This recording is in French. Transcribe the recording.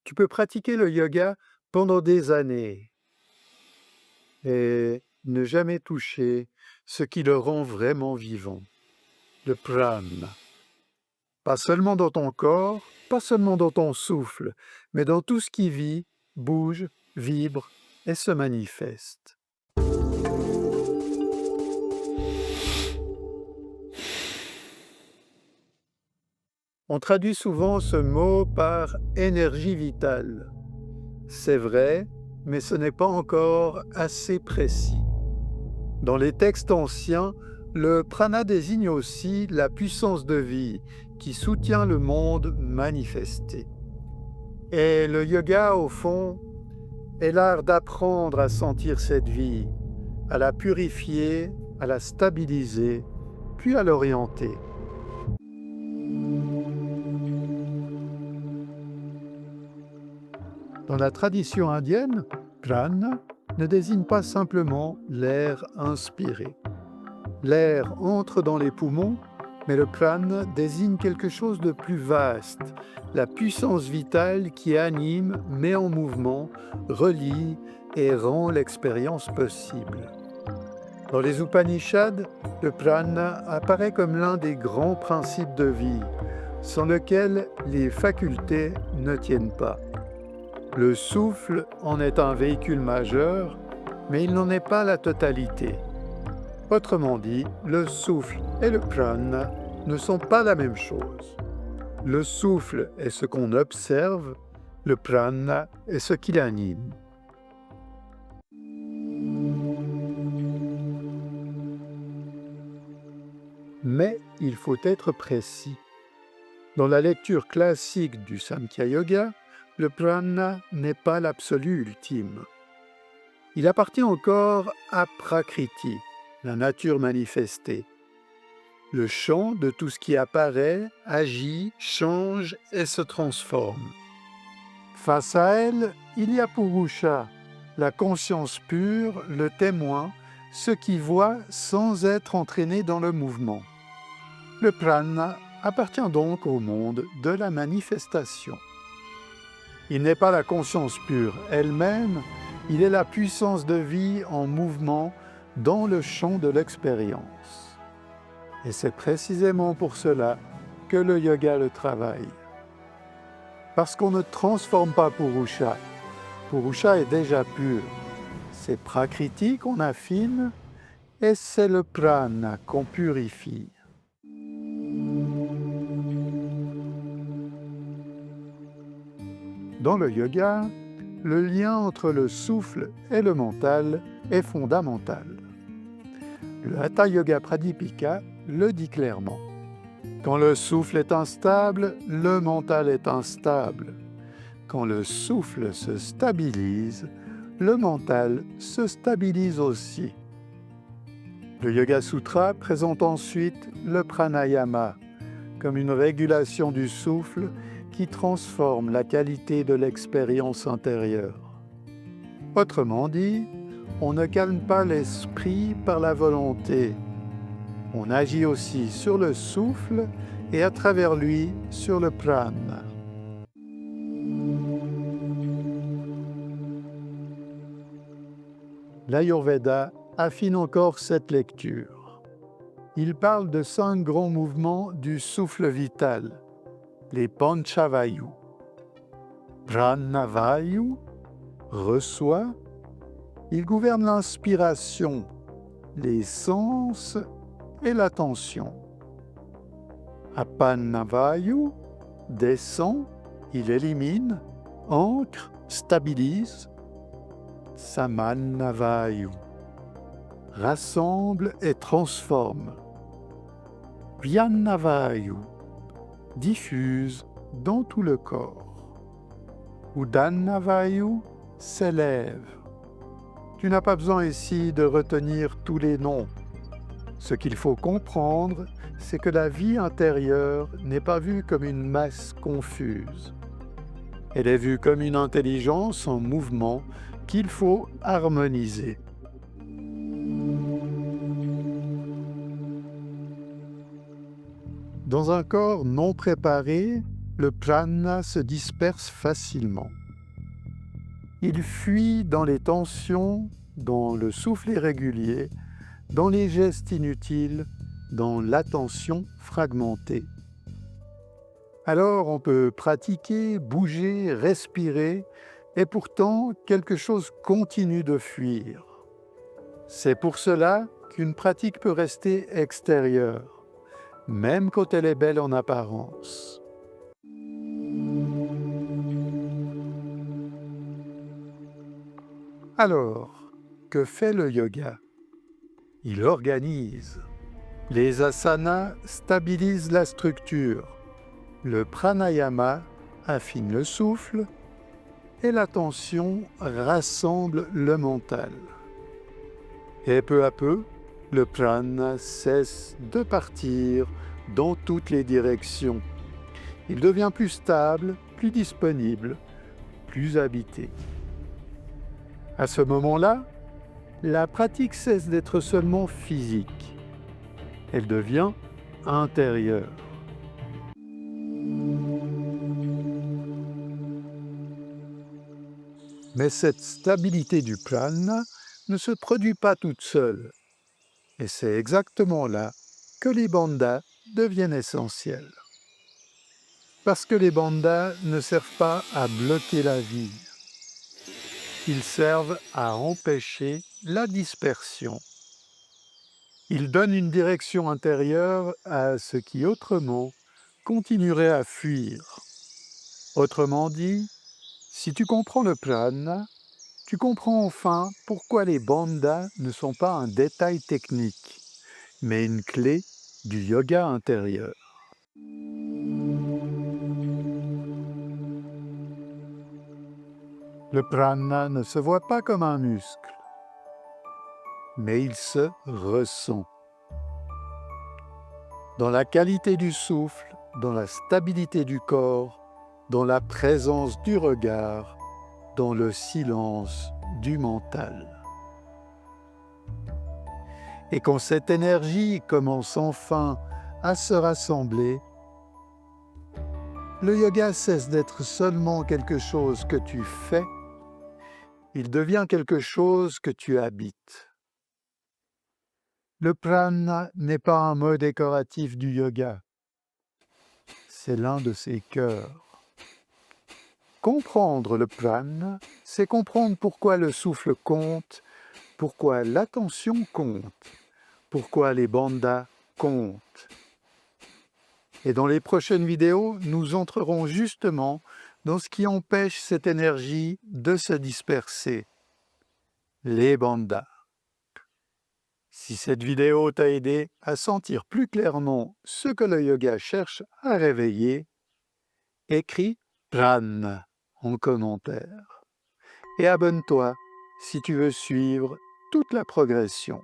Tu peux pratiquer le yoga pendant des années et ne jamais toucher ce qui le rend vraiment vivant, le prana. Pas seulement dans ton corps, pas seulement dans ton souffle, mais dans tout ce qui vit, bouge, vibre et se manifeste. On traduit souvent ce mot par énergie vitale. C'est vrai, mais ce n'est pas encore assez précis. Dans les textes anciens, le prana désigne aussi la puissance de vie qui soutient le monde manifesté. Et le yoga, au fond, est l'art d'apprendre à sentir cette vie, à la purifier, à la stabiliser, puis à l'orienter. Dans la tradition indienne, prana ne désigne pas simplement l'air inspiré. L'air entre dans les poumons, mais le prana désigne quelque chose de plus vaste, la puissance vitale qui anime, met en mouvement, relie et rend l'expérience possible. Dans les Upanishads, le prana apparaît comme l'un des grands principes de vie, sans lequel les facultés ne tiennent pas. Le souffle en est un véhicule majeur, mais il n'en est pas la totalité. Autrement dit, le souffle et le prana ne sont pas la même chose. Le souffle est ce qu'on observe, le prana est ce qui l'anime. Mais il faut être précis. Dans la lecture classique du Samkhya Yoga, le prana n'est pas l'absolu ultime. Il appartient encore à Prakriti, la nature manifestée. Le champ de tout ce qui apparaît, agit, change et se transforme. Face à elle, il y a Purusha, la conscience pure, le témoin, ce qui voit sans être entraîné dans le mouvement. Le prana appartient donc au monde de la manifestation. Il n'est pas la conscience pure elle-même, il est la puissance de vie en mouvement dans le champ de l'expérience. Et c'est précisément pour cela que le yoga le travaille. Parce qu'on ne transforme pas Purusha. Purusha est déjà pur. C'est Prakriti qu'on affine et c'est le prana qu'on purifie. Dans le yoga, le lien entre le souffle et le mental est fondamental. Le Hatha Yoga Pradipika le dit clairement. Quand le souffle est instable, le mental est instable. Quand le souffle se stabilise, le mental se stabilise aussi. Le Yoga Sutra présente ensuite le pranayama comme une régulation du souffle qui transforme la qualité de l'expérience intérieure. Autrement dit, on ne calme pas l'esprit par la volonté. On agit aussi sur le souffle et à travers lui sur le prana. L'Ayurveda affine encore cette lecture. Il parle de 5 grands mouvements du souffle vital, les Panchavayus. Pranavayu reçoit, il gouverne l'inspiration, les sens et l'attention. Apanavayu descend, il élimine, ancre, stabilise. Samanavayu rassemble et transforme. Vyanavayu diffuse dans tout le corps. Udanavayu s'élève. Tu n'as pas besoin ici de retenir tous les noms. Ce qu'il faut comprendre, c'est que la vie intérieure n'est pas vue comme une masse confuse. Elle est vue comme une intelligence en mouvement qu'il faut harmoniser. Dans un corps non préparé, le prana se disperse facilement. Il fuit dans les tensions, dans le souffle irrégulier, dans les gestes inutiles, dans l'attention fragmentée. Alors on peut pratiquer, bouger, respirer, et pourtant quelque chose continue de fuir. C'est pour cela qu'une pratique peut rester extérieure, même quand elle est belle en apparence. Alors, que fait le yoga? Il organise. Les asanas stabilisent la structure. Le pranayama affine le souffle et l'attention rassemble le mental. Et peu à peu, le prana cesse de partir dans toutes les directions. Il devient plus stable, plus disponible, plus habité. À ce moment-là, la pratique cesse d'être seulement physique. Elle devient intérieure. Mais cette stabilité du prana ne se produit pas toute seule. Et c'est exactement là que les bandhas deviennent essentiels. Parce que les bandhas ne servent pas à bloquer la vie. Ils servent à empêcher la dispersion. Ils donnent une direction intérieure à ce qui autrement continuerait à fuir. Autrement dit, si tu comprends le prana, tu comprends enfin pourquoi les bandhas ne sont pas un détail technique, mais une clé du yoga intérieur. Le prana ne se voit pas comme un muscle, mais il se ressent. Dans la qualité du souffle, dans la stabilité du corps, dans la présence du regard, dans le silence du mental. Et quand cette énergie commence enfin à se rassembler, le yoga cesse d'être seulement quelque chose que tu fais, il devient quelque chose que tu habites. Le prana n'est pas un mot décoratif du yoga, c'est l'un de ses cœurs. Comprendre le prana, c'est comprendre pourquoi le souffle compte, pourquoi l'attention compte, pourquoi les bandhas comptent. Et dans les prochaines vidéos, nous entrerons justement dans ce qui empêche cette énergie de se disperser, les bandhas. Si cette vidéo t'a aidé à sentir plus clairement ce que le yoga cherche à réveiller, écris prana en commentaire et abonne-toi si tu veux suivre toute la progression.